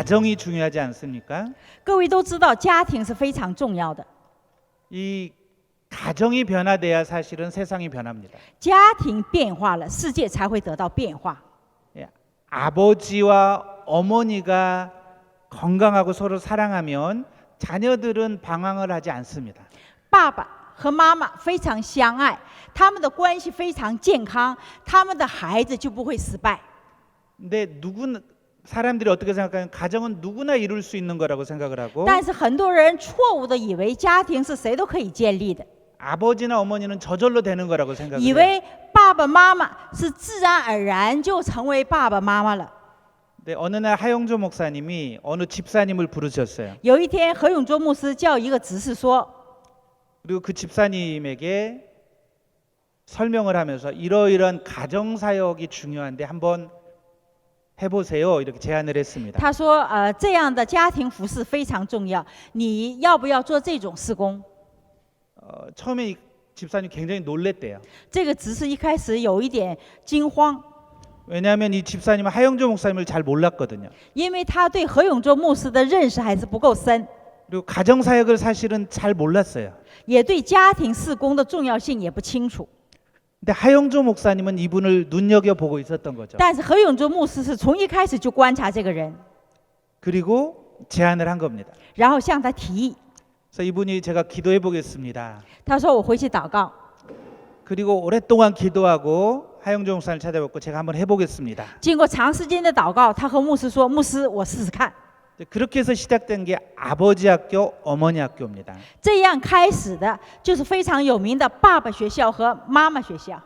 가정이 중요하지 않습니까? 各位都知道，家庭是非常重要的。 이 가정이 변화돼야 사실은 세상이 변합니다. 家庭变化了，世界才会得到变化。 예, 아버지와 어머니가 건강하고 서로 사랑하면 자녀들은 방황을 하지 않습니다. 爸爸和妈妈非常相爱，他们的关系非常健康，他们的孩子就不会失败。 근데 사람들이 어떻게 생각하면 가정은 누구나 이룰 수 있는 거라고 생각을 하고 但是很多人错误的以为家庭是谁都可以建立的， 아버지나 어머니는 저절로 되는 거라고 생각을 以 해요. 为爸爸妈妈是自然而然就成为爸爸妈妈了。 근데 어느 날 하영조 목사님이 어느 집사님을 부르셨어요. 有一天，何永洲牧师叫一个执事说， 그리고 그 집사님에게 설명을 하면서 이러이러한 가정 사역이 중요한데 한번 해보세요. 이렇게 제안을 했습니다. 他说，这样的家庭服饰非常重要，你要不要做这种事工？ 처음에 이 집사님 굉장히 놀랬대요. 这个执事一开始有一点惊慌， 왜냐하면 이 집사님은 하영조 목사님을 잘 몰랐거든요. 因为他对何永洲牧师的认识还是不够深， 그리고 가정 사역을 사실은 잘 몰랐어요. 也对家庭事工的重要性也不清楚。 근데 하영조 목사님은 이분을 눈여겨 보고 있었던 거죠. 但是何永洲牧师是从一开始就观察这个人， 그리고 제안을 한 겁니다. 然后向他提议。 그래서 이분이 제가 기도해 보겠습니다. 他说：“我回去祷告。” 그리고 오랫동안 기도하고 하영조 목사님을 찾아뵙고 제가 한번 해보겠습니다. 经过长时间的祷告，他和牧师说：“牧师，我试试看。” 그렇게 해서 시작된 게 아버지 학교, 어머니 학교입니다. 这样开始的就是非常有名的爸爸学校和妈妈学校。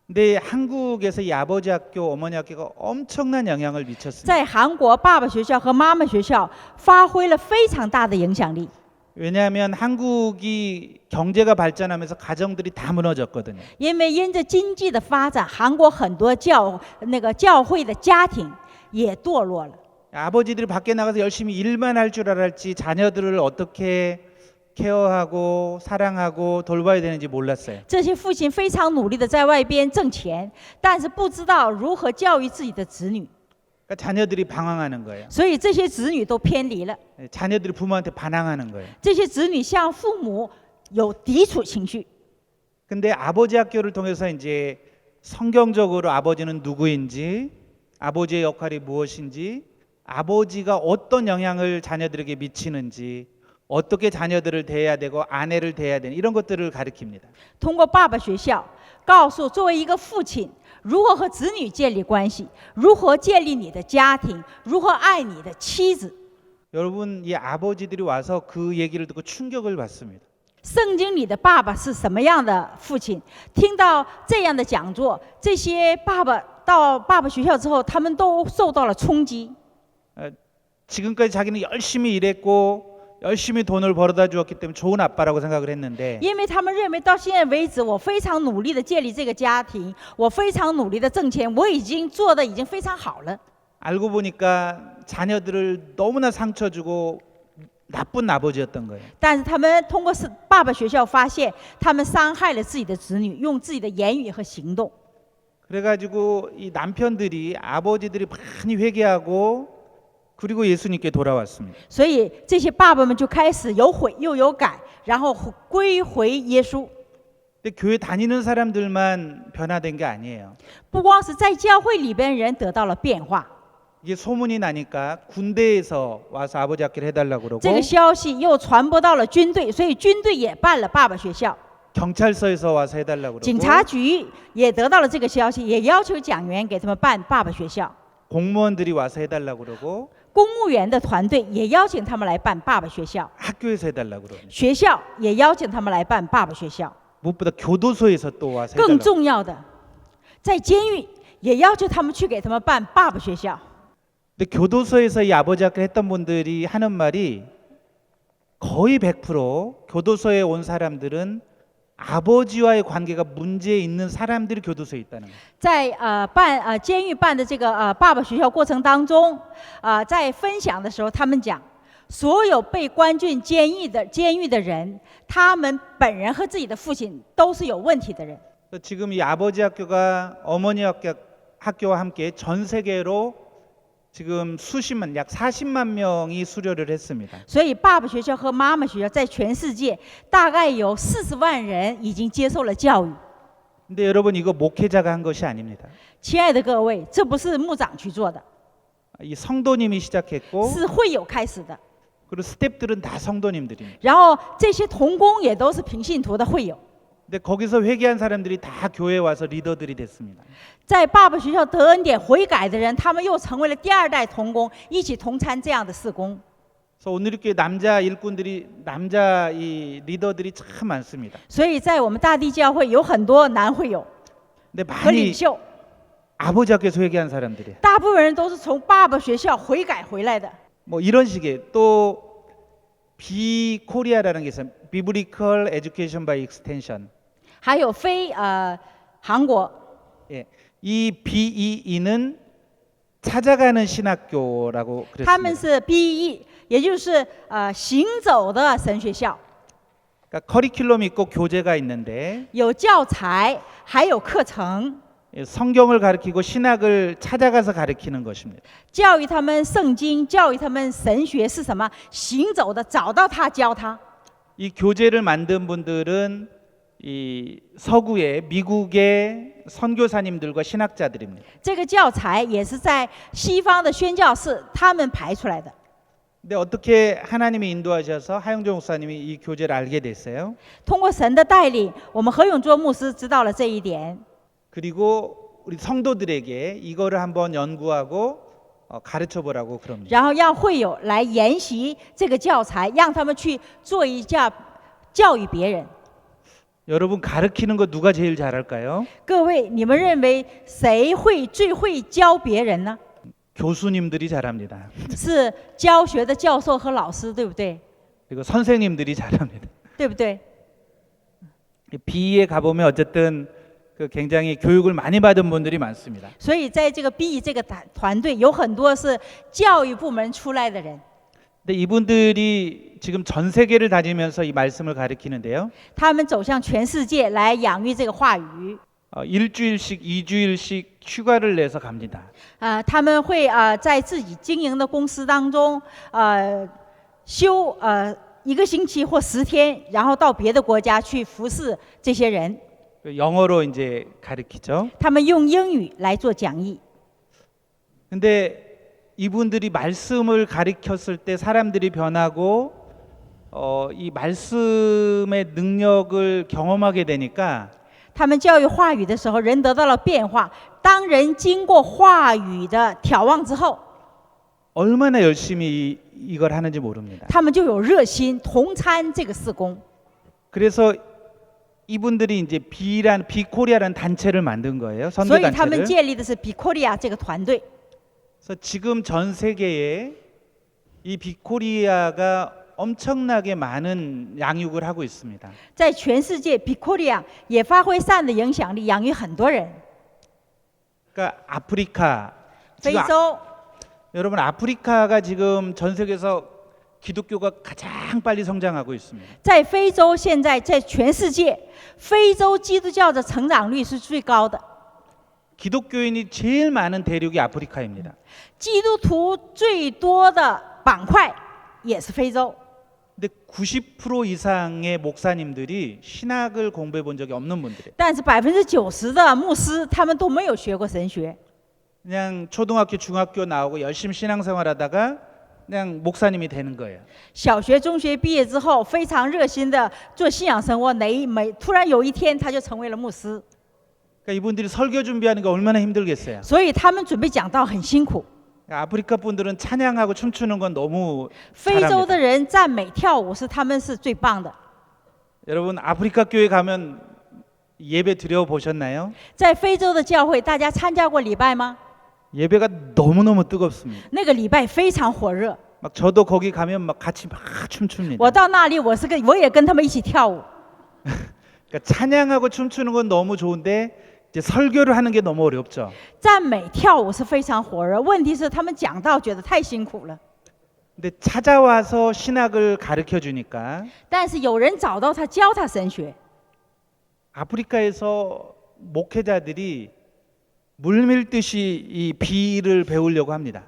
근데 한국에서 이 아버지 학교, 어머니 학교가 엄청난 영향을 미쳤습니다. 在韩国，爸爸学校和妈妈学校发挥了非常大的影响力。 왜냐하면 한국이 경제가 발전하면서 가정들이 다 무너졌거든요. 因为因着经济的发展，韩国很多教会的家庭也堕落了。 아버지들이 밖에 나가서 열심히 일만 할 줄 알았지 자녀들을 어떻게 케어하고 사랑하고 돌봐야 되는지 몰랐어요. 这些父亲非常努力的在外边挣钱，但是不知道如何教育自己的子女， 그러니까 자녀들이 방황하는 거예요. 所以这些子女都偏离了。 자녀들이 부모한테 반항하는 거예요. 这些子女向父母有抵触情绪。 근데 아버지 학교를 통해서 이제 성경적으로 아버지는 누구인지, 아버지의 역할이 무엇인지, 아버지가 어떤 영향을 자녀들에게 미치는지, 어떻게 자녀들을 대해야 되고 아내를 대해야 되는 이런 것들을 가르칩니다. 通过爸爸学校，告诉作为一个父亲如何和子女建立关系，如何建立你的家庭，如何爱你的妻子。 여러분, 이 아버지들이 와서 그 얘기를 듣고 충격을 받습니다. 圣经里的爸爸是什么样的父亲？听到这样的讲座，这些爸爸到爸爸学校之后，他们都受到了冲击。 지금까지 자기는 열심히 일했고 열심히 돈을 벌어다 주었기 때문에 좋은 아빠라고 생각을 했는데 因为他们认为到现在为止，我非常努力的建立这个家庭，我非常努力的挣钱，我已经做的已经非常好了。 알고 보니까 자녀들을 너무나 상처 주고 나쁜 아버지였던 거예요. 但是他们通过爸爸学校发现，他们伤害了自己的子女，用自己的言语和行动。 그래가지고 이 남편들이 아버지들이 많이 회개하고 그리고 예수님께 돌아왔습니다. 所以这些爸爸们就开始有悔又有改，然后归回耶稣。 근데 교회 다니는 사람들만 변화된 게 아니에요. 不光是在教会里边人得到了变化， 이게 소문이 나니까 군대에서 와서 아버지 학교를 해달라고 그러고 这个消息又传播到了军队，所以军队也办了爸爸学校。 경찰서에서 와서 해달라고 警 그러고 察局也得到了这个消息，也要求讲员给他们办爸爸学校。 공무원들이 와서 해달라고 그러고 公务员的团队也邀请他们来办爸爸学校， 학교에서 해달라고 그럽니다. 学校也邀请他们来办爸爸学校。 무엇보다 교도소에서 또 와서 更 해달라고. 重要的，在监狱也要求他们去给他们办爸爸学校。 근데 교도소에서 이 아버지 학교 했던 분들이 하는 말이 거의 100% 교도소에 온 사람들은 아버지와의 관계가 문제 있는 사람들이 교도소에 있다는 거예요. 在监狱办的这个爸爸学校过程当中，在分享的时候，他们讲，所有被关进监狱的人，他们本人和自己的父亲都是有问题的人。 지금 이 아버지 학교가 어머니 학교와 함께 전 세계로 지금 수십만, 약 40만 명이 수료를 했습니다. 所以爸爸学校和妈妈学校在全世界大概有40万人已经接受了教育。 근데 여러분 이거 목회자가 한 것이 아닙니다. 亲爱的各位，这不是牧长去做的， 이 성도님이 시작했고 是会友开始的。 그리고 스텝들은 다 성도님들입니다. 然后这些同工也都是平信徒的会友。 근데 거기서 회개한 사람들이 다 교회에 와서 리더들이 됐습니다. 在爸爸学校得恩典悔改的人，他们又成为了第二代同工，一起同参这样的事工。 그래서 오늘 이렇게 남자 일꾼들이 남자 이 리더들이 참 많습니다. 所以在我们大地教会有很多男会友 근데 和领 많이 袖， 아버지 학교에서 회개한 사람들이에요. 大部分人都是从爸爸学校悔改回来的。 뭐 이런 식의 또 비코리아라는 게 있어요. Biblical Education by Extension. 还有非韩国， 예, 이 BEE는 찾아가는 신학교라고 他们 그랬습니다. 是 BE， 也就是行走的神学校， 그러니까 커리큘럼이 있고 교재가 있는데 有教材，还有课程， 예, 성경을 가르치고 신학을 찾아가서 가르치는 것입니다. 教育他们圣经，教育他们神学是什么，行走的，找到他教他。 이 교재를 만든 분들은 이 서구의 미국의 선교사님들과 신학자들입니다. 这个教材也是在西方的宣教士他们排出来的。 근데 어떻게 하나님이 인도하셔서 하영조 목사님이 이 교재를 알게 됐어요? 通过神的带领，我们何永作牧师知道了这一点， 그리고 우리 성도들에게 이거를 한번 연구하고 가르쳐 보라고 그럽니다. 然后让会友来研习这个教材，让他们去做一下教育别人。 여러분 가르치는 거 누가 제일 잘할까요? 各位，你们认为谁最会教别人呢？ 교수님들이 잘합니다. 是教学的教授和老师，对不对？ 그리고 선생님들이 잘합니다. 对不对？ B에 가보면 어쨌든 그 굉장히 교육을 많이 받은 분들이 많습니다. 所以在这个 B 这个团队有很多是教育部门出来的人， 근데 이분들이 지금 전 세계를 다니면서 이 말씀을 가르치는데요. 他们走向全世界来养育这个话语。 일주일씩, 2주일씩 휴가를 내서 갑니다. 他们会在自己经营的公司当中休1个星期或10天，然后到别的国家去服侍这些人。 영어로 이제 가르치죠. 他们用英语来做讲义。 근데 이분들이 말씀을 가르쳤을 때 사람들이 변하고 이 말씀의 능력을 경험하게 되니까 他们教育话语的时候，人得到了变化。当人经过话语的眺望之后， 얼마나 열심히 이걸 하는지 모릅니다. 他们就有热心同参这个事工。 그래서 이분들이 이제 비코리아라는 단체를 만든 거예요. 所 선교 以他们 단체를. 建立的是 Bicoria 这个团队。 그래서 지금 전 세계에 이 비코리아가 엄청나게 많은 양육을 하고 있습니다. 在全世界 Bicoria 也发挥善的影响力，养育很多人。 그러니까 아프리카 非 지금 洲， 여러분 아프리카가 지금 전 세계에서 기독교가 가장 빨리 성장하고 있습니다. 在非洲现在在全世界，非洲基督教的成长率是最高的。 기독교인이 제일 많은 대륙이 아프리카입니다. 基督徒最多的板块也是非洲。 근데 90% 이상의 목사님들이 신학을 공부해 본 적이 없는 분들이에요. 但是90%的牧师他们都没有学过神学， 그냥 초등학교, 중학교 나오고 열심히 신앙생활하다가 그냥 목사님이 되는 거예요. 小学、中学毕业之后非常热心的做信仰生活，突然有一天他就成为了牧师。 그러니까 이분들이 설교 준비하는 게 얼마나 힘들겠어요. 所以他们准备讲道很辛苦。 아프리카 분들은 찬양하고 춤추는 건 너무 非洲的 잘합니다. 人赞美跳舞他们是最棒的。 여러분 아프리카 교회 가면 예배 드려 보셨나요? 在非洲的教会，大家参加过礼拜吗？ 예배가 너무너무 뜨겁습니다. 那个礼拜非常火热。 막 저도 거기 가면 막 같이 막 춤춥니다. 我到那里，我也跟他们一起跳舞。 그러니까 찬양하고 춤추는 건 너무 좋은데 이제 설교를 하는 게 너무 어렵죠. 赞美跳舞是非常火热，问题是他们讲道觉得太辛苦了。 근데 찾아와서 신학을 가르쳐 주니까 但是有人找到他，教他神学。 아프리카에서 목회자들이 물밀듯이 이 비를 배우려고 합니다.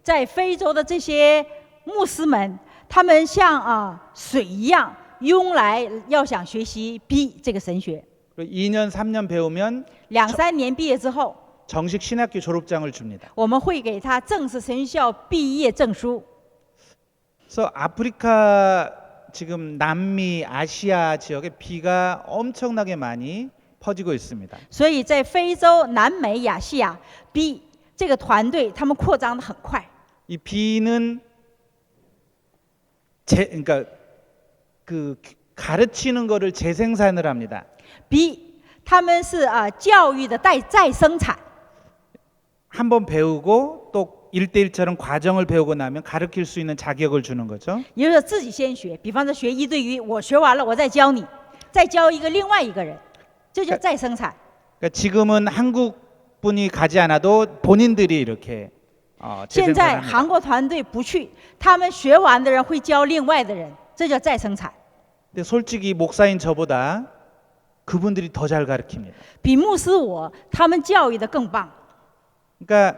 在非洲的这些牧师们，他们像水一样涌来，要想学习 B 这个神学。 2년, 3년 배우면 2、3年毕业之后， 정식 신학교 졸업장을 줍니다. 我们会给他正式神学校毕业证书。 그래서 아프리카 지금 남미 아시아 지역에 비가 엄청나게 많이 퍼지고 있습니다. 所以在非洲、南美、亚细亚 B 这个团队，他们扩张的很快。 이 비는 그러니까 그 가르치는 거를 재생산을 합니다. B 他们是教育的再生产。 한번 배우고 또 1대1처럼 과정을 배우고 나면 가르칠 수 있는 자격을 주는 거죠. 也就是自己先学，比方说学1对1，我学完了我再教你，再教另外一个人，这叫再生产。 그러니까 지금은 한국 분이 가지 않아도 본인들이 이렇게 现在 재생산합니다. 韩国团队不去，他们学完的人会教另外的人，这叫再生产。 근데 솔직히 목사인 저보다 그분들이 더 잘 가르칩니다. 比牧师他们教育的更棒。 그러니까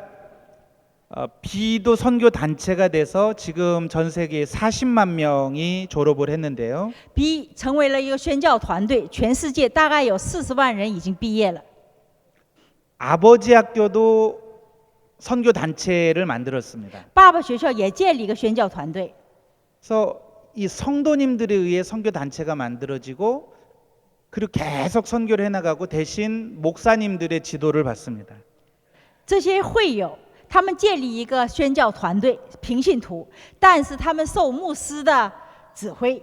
비도 선교 단체가 돼서 지금 전 세계에 40만 명이 졸업을 했는데요. B 成为了一个宣教团队，全世界大概有40万人已经毕业了。 아버지 학교도 선교 단체를 만들었습니다. 爸爸学校也建立一个宣教团队， 그래서 이 성도님들에 의해 선교 단체가 만들어지고 그리고 계속 선교를 해나가고 대신 목사님들의 지도를 받습니다. 这些会友他们建立一个宣教团队，平信徒，但是他们受牧师的指挥。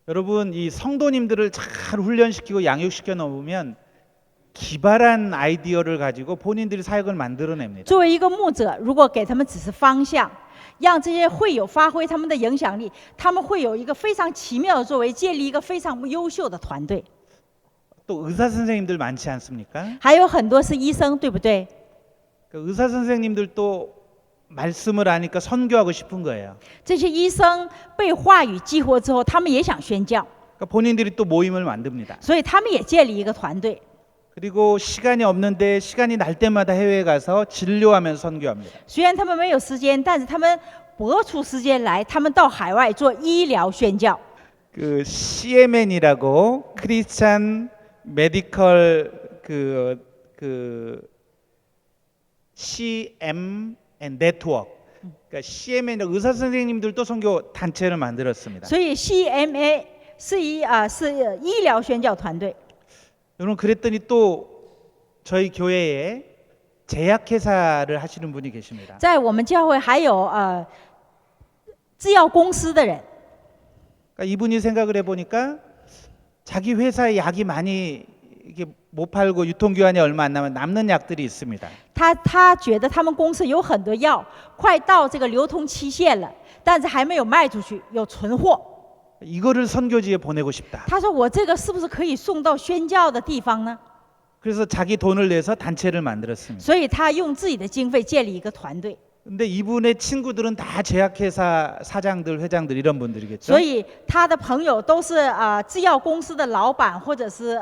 여러분 이 성도님들을 잘 훈련시키고 양육시켜 놓으면 기발한 아이디어를 가지고 본인들이 사역을 만들어냅니다. 作为一个牧者，如果给他们指示方向，让这些会友发挥他们的影响力，他们会有一个非常奇妙的作为，建立一个非常优秀的团队。 또 의사 선생님들 많지 않습니까? 还有很多是医生，对不对？ 그 의사 선생님들도 말씀을 하니까 선교하고 싶은 거예요. 这些医生被话语激活之后，他们也想宣教， 그러니까 본인들이 또 모임을 만듭니다. 所以他们也建立一个团队。 그리고 시간이 없는데 시간이 날 때마다 해외에 가서 진료하면서 선교합니다. 虽然他们没有时间，但是他们拨出时间来，他们到海外做医疗宣教。 그 CMN이라고 크리스찬 메디컬 그 CMN 네트워크. 그러니까 CMN 의사 선생님들도 선교 단체를 만들었습니다. 所以 CMA 是医疗宣教团队。 여러분 그랬더니 또 저희 교회에 제약회사를 하시는 분이 계십니다. 在我们教会还有制药公司的人， 그러니까 이분이 생각을 해보니까 자기 회사에 약이 많이 이게 못 팔고 유통기한이 얼마 안 남은 남는 약들이 있습니다. 他觉得他们公司有很多药快到这个流通期限了，但是还没有卖出去，有存货。 이거를 선교지에 보내고 싶다. 他说：“我这个是不是可以送到宣教的地方呢？” 그래서 자기 돈을 내서 단체를 만들었습니다. 所以他用自己的经费建立一个团队。 근데 이분의 친구들은 다 제약회사 사장들, 회장들 이런 분들이겠죠. 所以他的朋友都是制药公司的老板或者是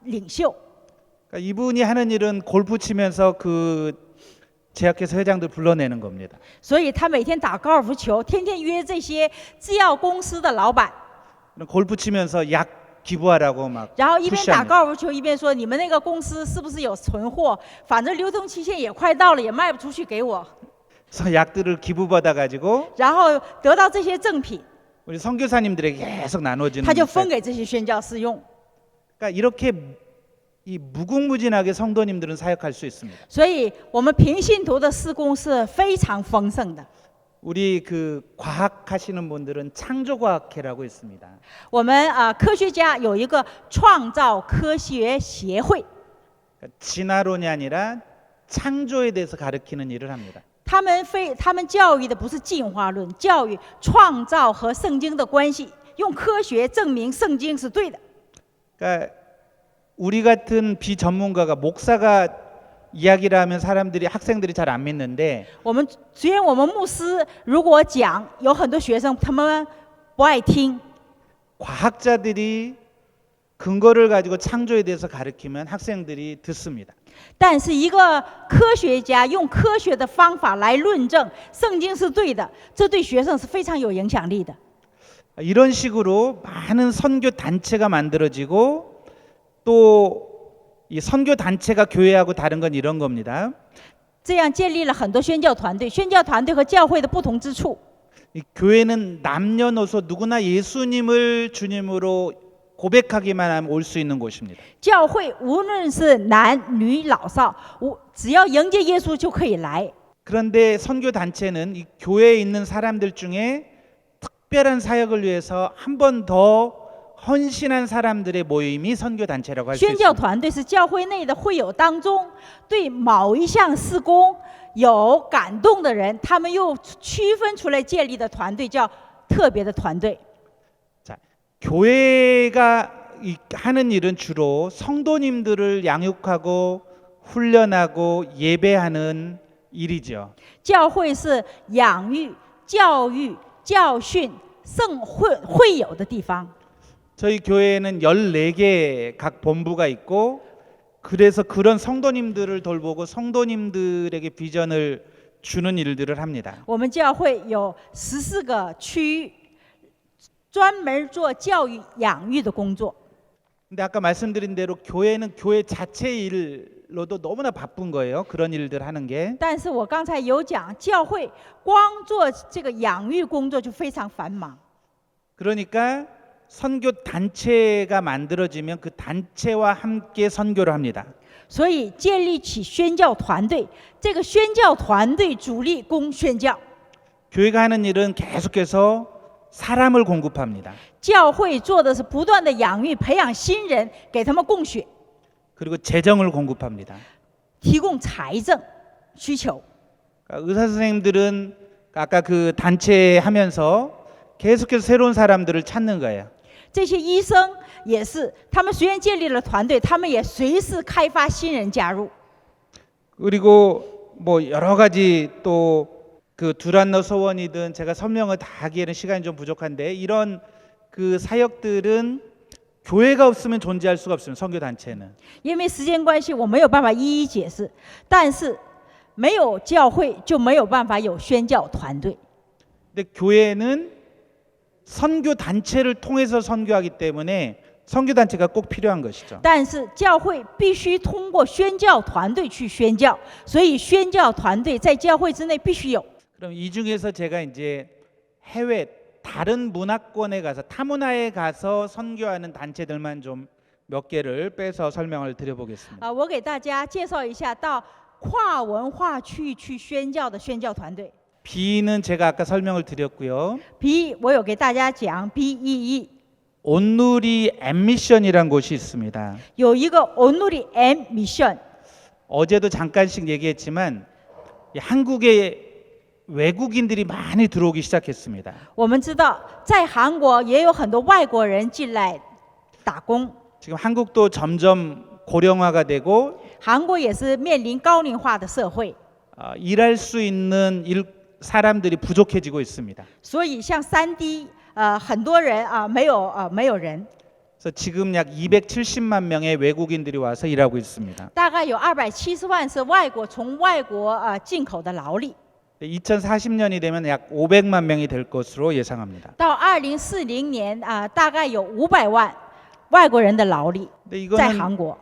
领袖。 그러니까 이분이 하는 일은 골프 치면서 그 제약회사 회장들 불러내는 겁니다. 所以他每天打高尔夫球，天天约这些制药公司的老板， 골프 치면서 약 기부하라고 막 然后一边打 푸시합니다. 高尔夫球一边说：“你们那个公司是不是有存货？反正流通期限也快到了，也卖不出去，给我。” 그래서 약들을 기부받아 가지고 然后得到这些赠品， 우리 선교사님들에게 계속 나눠주는. 他就分给这些宣教士用。 그러니까 이렇게 이 무궁무진하게 성도님들은 사역할 수 있습니다. 所以我们平信徒的事工是非常丰盛的。 우리 그 과학하시는 분들은 창조과학회라고 있습니다. 我们科学家有一个创造科学协会， 그러니까 진화론이 아니라 창조에 대해서 가르치는 일을 합니다. 他们教育的不是进化论，教育创造和圣经的关系，用科学证明圣经是对的。 그러니까 우리 같은 비전문가가 목사가 이야기를 하면 사람들이 학생들이 잘 안 믿는데 虽然我们牧师如果讲，有很多学生他们不爱听， 과학자들이 근거를 가지고 창조에 대해서 가르치면 학생들이 듣습니다. 但是一个科学家用科学的方法来论证圣经是对的，这对学生是非常有影响力的。 이런 식으로 많은 선교 단체가 만들어지고 또 이 선교 단체가 교회하고 다른 건 이런 겁니다. 这样建立了很多宣教团队。宣教团队和教会的不同之处， 이 교회는 남녀노소 누구나 예수님을 주님으로 고백하기만 하면 올 수 있는 곳입니다. 教会无论是男女老少，只要迎接耶稣就可以来。 그런데 선교 단체는 이 교회에 있는 사람들 중에 특별한 사역을 위해서 한 번 더 헌신한 사람들의 모임이 선교 단체라고 할 수 宣教 있습니다. 团队是教会内的会友当中对某一项事工有感动的人，他们又区分出来建立的团队，叫特别的团队。 자, 교회가 하는 일은 주로 성도님들을 양육하고 훈련하고 예배하는 일이죠. 教会是养育、教育、教训圣会友的地方。 저희 교회에는 14개 각 본부가 있고 그래서 그런 성도님들을 돌보고 성도님들에게 비전을 주는 일들을 합니다. 我们教会有14个区，专门做教育养育的工作。 근데 아까 말씀드린 대로 교회는 교회 자체 일로도 너무나 바쁜 거예요. 그런 일들 하는 게. 但是我刚才有讲，教会光做这个养育工作就非常繁忙。 그러니까 선교 단체가 만들어지면 그 단체와 함께 선교를 합니다. 所以建立起宣教团队，这个宣教团队主力供宣教。 교회가 하는 일은 계속해서 사람을 공급합니다. 教会做的是不断的养育、培养新人，给他们供血， 그리고 재정을 공급합니다. 提供财政需求。 그러니까 의사 선생님들은 아까 그 단체 하면서 계속해서 새로운 사람들을 찾는 거예요. 这些医生也是，他们虽然建立了团队，他们也随时开发新人加入。 그리고 뭐 여러 가지 또 그 두란노 소원이든 제가 설명을 다 하기에는 시간이 좀 부족한데 이런 그 사역들은 교회가 없으면 존재할 수가 없습니다. 선교 단체는. 因为时间关系，我没有办法一一解释。但是没有教会，就没有办法有宣教团队。 근데 교회는 선교 단체를 통해서 선교하기 때문에 선교 단체가 꼭 필요한 것이죠. 但是教会必须通过宣教团队去宣教，所以宣教团队在教会之内必须有。 그럼 이 중에서 제가 이제 해외 다른 문화권에 가서 타문화에 가서 선교하는 단체들만 좀 몇 개를 빼서 설명을 드려보겠습니다. 我给大家介绍一下到跨文化区域去宣教的宣教团队。 B는 제가 아까 설명을 드렸고요. B 我有给大家讲 BEE， 온누리 엠미션이란 곳이 있습니다. 有一个 Onuri M Mission。 어제도 잠깐씩 얘기했지만 이 한국에 외국인들이 많이 들어오기 시작했습니다. 我们知道，在韩国也有很多外国人进来打工， 지금 한국도 점점 고령화가 되고 韩国也是面临高龄化的社会， 일할 수 있는 사람들이 부족해지고 있습니다. 所以像3D，很多人没有人， 그래서 지금 약 270만 명의 외국인들이 와서 일하고 있습니다. 大概有270万是从外国进口的劳力。 2040년이 되면 약 500만 명이 될 것으로 예상합니다. 到2040年大概有500万外国人的劳力 근데 在 이거는 韩国。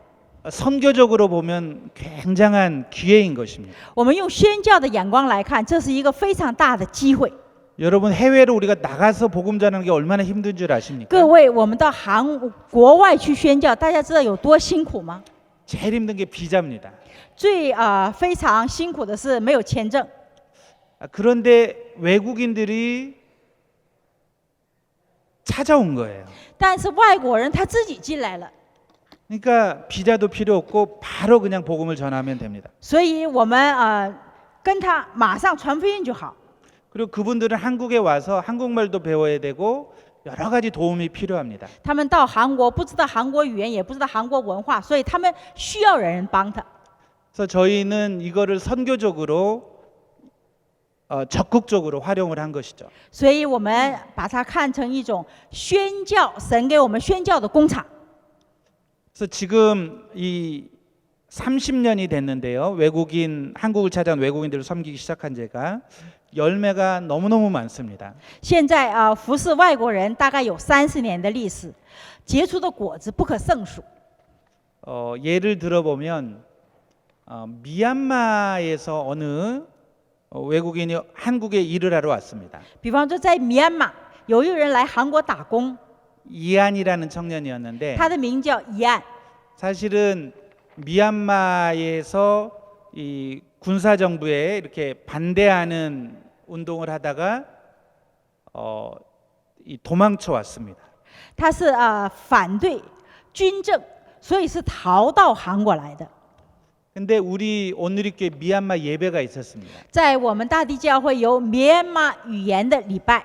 선교적으로 보면 굉장한 기회인 것입니다. 我们用宣教的眼光来看，这是一个非常大的机会。 여러분 해외로 우리가 나가서 복음 전하는 게 얼마나 힘든 줄 아십니까? 各位，我们到国外去宣教，大家知道有多辛苦吗？ 제일 힘든 게 비자입니다. 非常辛苦的是没有签证。 그런데 외국인들이 찾아온 거예요. 但是外国人他自己进来了， 그러니까 비자도 필요 없고 바로 그냥 복음을 전하면 됩니다. 所以我们跟他马上传福音就好。 그리고 그분들은 한국에 와서 한국말도 배워야 되고 여러 가지 도움이 필요합니다. 他们到韩国不知道韩国语言，也不知道韩国文化，所以他们需要人帮他。 그래서 저희는 이거를 선교적으로 적극적으로 활용을 한 것이죠. 所以我们把它看成一种宣教，神给我们宣教的工厂。 그래서 지금 이 30년이 됐는데요. 한국을 찾아온 외국인들을 섬기기 시작한 제가 열매가 너무너무 많습니다. 现在服侍外国人大概有30年的历史，结出的果子不可胜数。 예를 들어보면 미얀마에서 어느 외국인이 한국에 일을 하러 왔습니다. 比方说，在缅甸有一个人来韩国打工， 이안이라는 청년이었는데 他的名叫怡安。 사실은 미얀마에서 이 군사 정부에 이렇게 반대하는 운동을 하다가 이 도망쳐 왔습니다. 他是反对军政，所以是逃到韩国来的。 근데 우리 오늘리교회 미얀마 예배가 있었습니다. 在我们大地教会有缅甸语言的礼拜，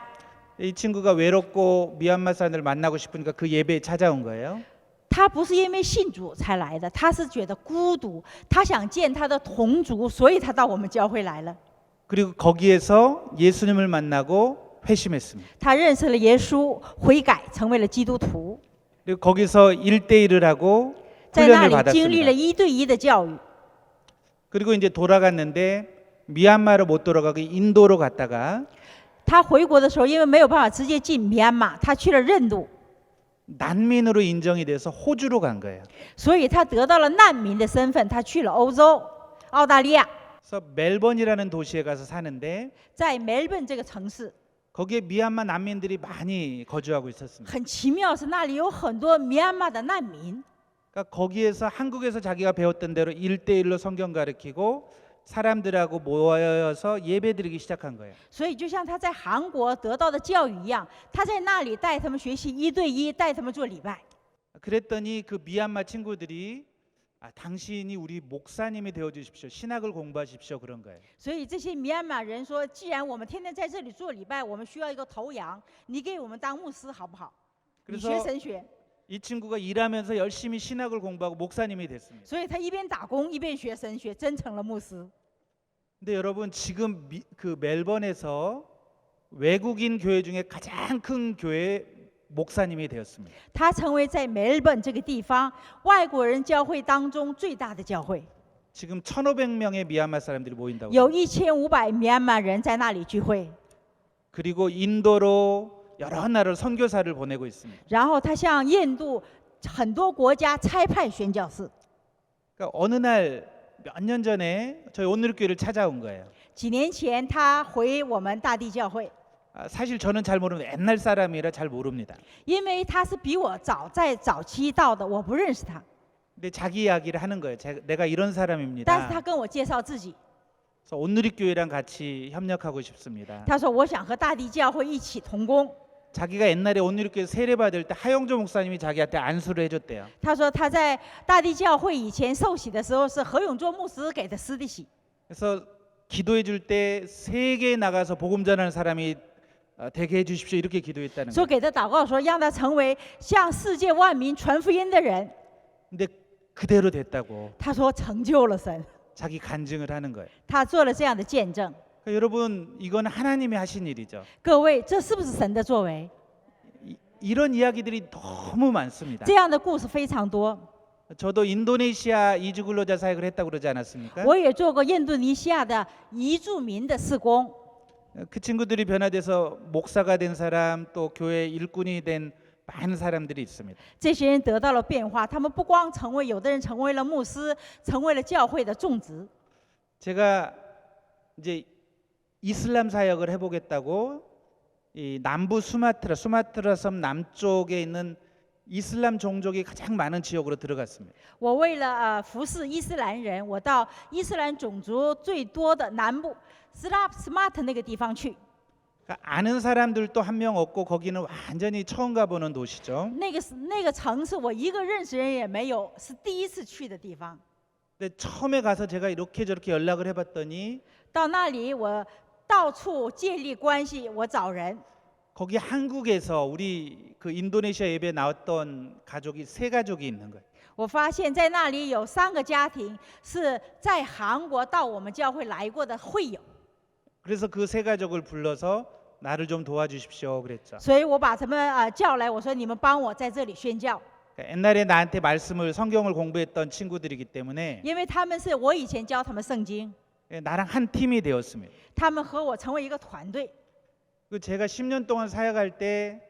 이 친구가 외롭고 미얀마 사람들을 만나고 싶으니까 그 예배에 찾아온 거예요. 他不是因为信主才来的，他是觉得孤独，他想见他的同族，所以他到我们教会来了。 그리고 거기에서 예수님을 만나고 회심했습니다. 他认识了耶稣，悔改，成为了基督徒， 그리고 거기서 1대1을 하고 在那 훈련을 里经历了 받았습니다. 1对1的教育。 그리고 이제 돌아갔는데 미얀마로 못 돌아가고 인도로 갔다가 他回国的时候，因为没有办法直接进缅甸，他去了印度， 난민으로 인정이 돼서 호주로 간 거예요. 所以他得到了难民的身份。他去了欧洲，澳大利亚， 그래서 멜번이라는 도시에 가서 사는데 在墨尔本这个城市， 거기에 미얀마 난민들이 많이 거주하고 있었습니다. 很奇妙是那里有很多缅甸的难民。 그러니까 거기에서 한국에서 자기가 배웠던 대로 1대1로 성경 가르치고 사람들하고 모여서 예배드리기 시작한 거예요. 所以就像他在韩国得到的教育一样，他在那里带他们学习1对1，带他们做礼拜。 그랬더니 그 미얀마 친구들이 당신이 우리 목사님이 되어 주십시오. 신학을 공부하십시오. 그런 거예요. 所以这些缅甸人说，既然我们天天在这里做礼拜，我们需要一个头羊，你给我们当牧师好不好？你学神学。 이 친구가 일하면서 열심히 신학을 공부하고 목사님이 됐습니다. 所以他一边打工一边学神学，真成了牧师。 근데 여러분 지금 그 멜번에서 외국인 교회 중에 가장 큰 교회 목사님이 되었습니다. 他成为在墨尔本这个地方外国人教会当中最大的教会， 지금 1,500명의 미얀마 사람들이 모인다고. 有1500缅甸人在那里聚会。 그리고 인도로 여러 나라로 선교사를 보내고 있습니다. 然后他向印度很多国家差派宣教士。 그러니까 어느 날 몇 년 전에 저희 오늘교회를 찾아온 거예요. 几年前他回我们大地教会， 사실 저는 잘 모르는데 옛날 사람이라 잘 모릅니다. 因为他是比我在早期到的，我不认识他， 근데 자기 이야기를 하는 거예요. 내가 이런 但是他 사람입니다. 跟我介绍自己， 그래서 오늘교회랑 같이 협력하고 싶습니다. 他说我想和大地教会一起同工。 자기가 옛날에 오늘교회 세례 받을 때 하영조 목사님이 자기한테 안수를 해줬대요. 他说他在大地教会以前受洗的时候是何永作牧师给的施的洗， 그래서 기도해 줄 때 세계에 나가서 복음 전하는 사람이 되게 해주십시오 이렇게 기도했다는 说 거예요. 给他祷告说让他成为向世界万民传福音的人。 근데 그대로 됐다고 他说成就了神， 자기 간증을 하는 거예요. 他做了这样的见证。 그러니까 여러분 이건 하나님이 하신 일이죠. 各位，这是不是神的作为？ 이런 이야기들이 너무 많습니다. 这样的故事非常多。 저도 인도네시아 이주 근로자 사역을 했다고 그러지 않았습니까? 我也做过印度尼西亚的彝住民的事工， 그 친구들이 변화돼서 목사가 된 사람 또 교회 일꾼이 된 많은 사람들이 있습니다. 这些人得到了变化。他们不光成为，有的人成为了牧师，成为了教会的种植。 제가 이제 이슬람 사역을 해보겠다고 이 남부 수마트라 섬 남쪽에 있는 이슬람 종족이 가장 많은 지역으로 들어갔습니다. 我为了服侍伊斯兰人，我到伊斯兰种族最多的南部斯马特那个地方去。 그러니까 아는 사람들도 한 명 없고 거기는 완전히 처음 가보는 도시죠. 那个城市我一个认识人也没有，是第一次去的地方。 근데 처음에 가서 제가 이렇게 저렇게 연락을 해봤더니 到那里我到处建立关系，我找人。 거기 한국에서 우리 그 인도네시아 예배 나왔던 가족이 3가족이 있는 거예요. 我发现在那里有3个家庭是在韩国到我们教会来过的会友， 그래서 그 3가족을 불러서 나를 좀 도와주십시오 그랬죠. 所以我把他们叫来，我说你们帮我在这里宣教。 그러니까 옛날에 나한테 말씀을 성경을 공부했던 친구들이기 때문에 因为他们是我以前教他们圣经， 나랑 한 팀이 되었습니다. 他们和我成为一个团队。 그 제가 10년 동안 사역할 때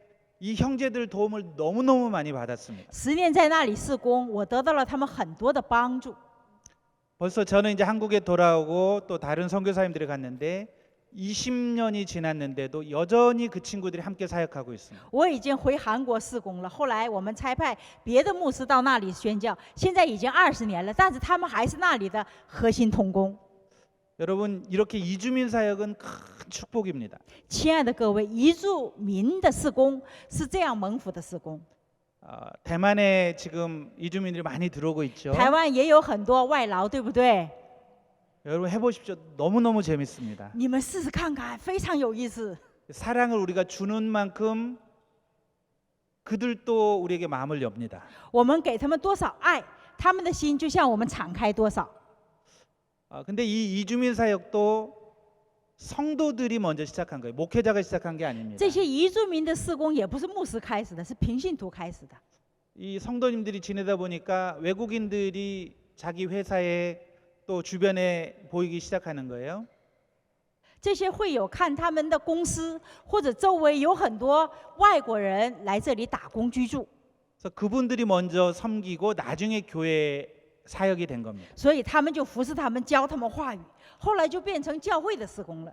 이 형제들 도움을 너무너무 많이 받았습니다. 10年在那里事工，我得到了他们很多的帮助。 벌써 저는 이제 한국에 돌아오고 또 다른 선교사님들이 갔는데 20년이 지났는데도 여전히 그 친구들이 함께 사역하고 있습니다. 我已经回韩国事工了，后来我们差派别的牧师到那里宣教，现在已经20年了，但是他们还是那里的核心同工。 여러분 이렇게 이주민 사역은 큰 축복입니다. 亲爱的各位，移住民的事工是这样蒙福的事工。 대만에 지금 이주민들이 많이 들어오고 있죠. 台湾也有很多外劳，对不对？ 여러분 해보십시오. 너무너무 재밌습니다. 你们试试看看，非常有意思。 사랑을 우리가 주는 만큼 그들도 우리에게 마음을 엽니다. 我们给他们多少爱，他们的心就向我们敞开多少。 근데 이 이주민 사역도 성도들이 먼저 시작한 거예요. 목회자가 시작한 게 아닙니다. 这些移住民的事工也不是牧师开始的，是平信徒开始的。 이 성도님들이 지내다 보니까 외국인들이 자기 회사에 또 주변에 보이기 시작하는 거예요. 这些会友看他们的公司或者周围有很多外国人来这里打工居住， 그래서 그분들이 먼저 섬기고 나중에 교회 사역이 된 겁니다. 所以他们就服侍他们，教他们话语，后来就变成教会的事工了。